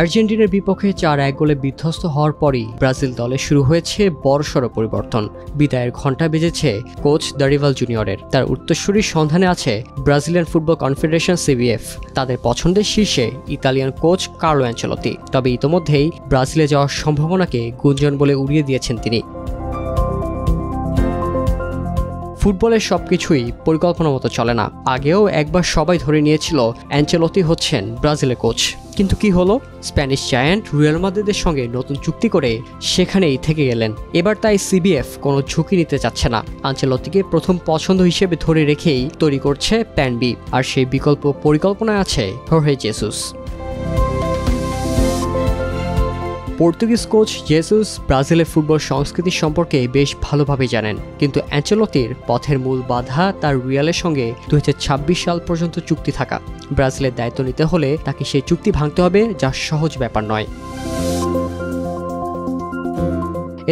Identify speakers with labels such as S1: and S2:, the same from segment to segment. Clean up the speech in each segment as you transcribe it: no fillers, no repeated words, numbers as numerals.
S1: আর্জেন্টিনার বিপক্ষে 4-1 গোলে বিধ্বস্ত হওয়ার পরই ব্রাজিল দলে শুরু হয়েছে বড়সড় পরিবর্তন। বিদায়ের ঘণ্টা বেজেছে কোচ দরিভাল জুনিয়রের। তার উত্তরসূরির সন্ধানে আছে ব্রাজিলিয়ান ফুটবল কনফেডারেশন CBF। তাদের পছন্দের শীর্ষে ইতালিয়ান কোচ কার্লো অ্যানচেলত্তি। তবে ইতোমধ্যেই ব্রাজিলে যাওয়ার সম্ভাবনাকে গুঞ্জন বলে উড়িয়ে দিয়েছেন তিনি। ফুটবলের সবকিছুই পরিকল্পনা মতো চলে না। আগেও একবার সবাই ধরে নিয়েছিল অ্যানচেলত্তি হচ্ছেন ব্রাজিলের কোচ, কিন্তু কি হলো? স্প্যানিশ জায়ান্ট রিয়াল মাদ্রিদের সঙ্গে নতুন চুক্তি করে সেখানেই থেকে গেলেন। এবার তাই CBF কোনো ঝুঁকি নিতে চাচ্ছে না। আনচেলত্তিকে প্রথম পছন্দ হিসেবে ধরে রেখেই তৈরি করছে প্ল্যান বি, আর সেই বিকল্প পরিকল্পনায় আছে হোর্হে জেসুস। পর্তুগিজ কোচ জেসুস ব্রাজিলের ফুটবল সংস্কৃতি সম্পর্কে বেশ ভালোভাবে জানেন, কিন্তু অ্যানচেলত্তির পথের মূল বাধা তার রিয়ালের সঙ্গে 2026 সাল পর্যন্ত চুক্তি থাকা। ব্রাজিলের দায়িত্ব নিতে হলে তাকে সেই চুক্তি ভাঙতে হবে, যা সহজ ব্যাপার নয়।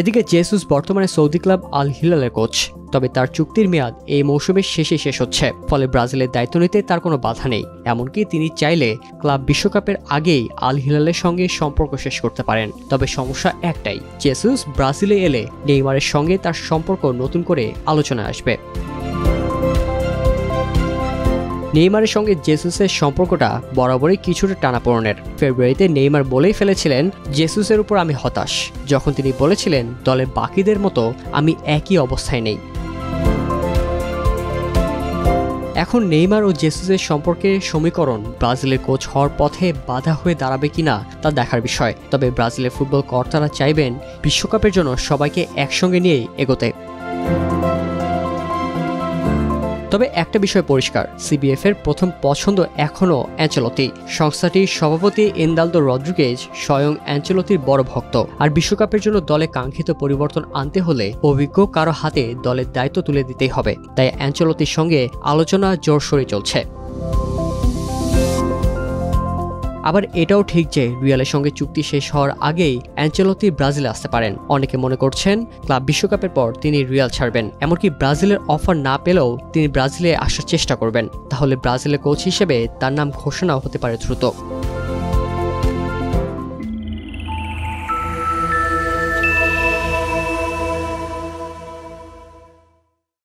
S1: এদিকে জেসুস বর্তমানে সৌদি ক্লাব আল হিলালের কোচ, তবে তার চুক্তির মেয়াদ এই মৌসুমের শেষ হচ্ছে। ফলে ব্রাজিলের দায়িত্ব নিতে তার কোনো বাধা নেই। এমনকি তিনি চাইলে ক্লাব বিশ্বকাপের আগেই আল হিলালের সঙ্গে সম্পর্ক শেষ করতে পারেন। তবে সমস্যা একটাই, জেসুস ব্রাজিলে এলে নেইমারের সঙ্গে তার সম্পর্ক নতুন করে আলোচনায় আসবে। নেইমারের সঙ্গে জেসুসের সম্পর্কটা বরাবরই কিছুটা টানাপোড়েনের। ফেব্রুয়ারিতে নেইমার বলেই ফেলেছিলেন, জেসুসের উপর আমি হতাশ, যখন তিনি বলেছিলেন দলের বাকিদের মতো আমি একই অবস্থায় নেই। এখন নেইমার ও জেসুসের সম্পর্কে সমীকরণ ব্রাজিলের কোচ হওয়ার পথে বাধা হয়ে দাঁড়াবে কিনা তা দেখার বিষয়। তবে ব্রাজিলের ফুটবল কর্তারা চাইবেন বিশ্বকাপের জন্য সবাইকে একসঙ্গে নিয়েই এগোতে। তবে একটা বিষয় পরিষ্কার, CBF এর প্রথম পছন্দ এখনও অ্যানচেলত্তি। সংস্থাটির সভাপতি এনদালদো রদ্রিগেজ স্বয়ং অ্যানচেলত্তির বড় ভক্ত, আর বিশ্বকাপের জন্য দলে কাঙ্ক্ষিত পরিবর্তন আনতে হলে অভিজ্ঞ কারো হাতে দলের দায়িত্ব তুলে দিতেই হবে। তাই অ্যানচেলত্তির সঙ্গে আলোচনা জোরসোরে চলছে। আবার এটাও ঠিক যে রিয়ালের সঙ্গে চুক্তি শেষ হওয়ার আগেই অ্যানচেলত্তি ব্রাজিলে আসতে পারেন। অনেকে মনে করছেন ক্লাব বিশ্বকাপের পর তিনি রিয়াল ছাড়বেন, এমনকি ব্রাজিলের অফার না পেলেও তিনি ব্রাজিলে আসার চেষ্টা করবেন। তাহলে ব্রাজিলের কোচ হিসেবে তার নাম ঘোষণাও হতে পারে দ্রুত।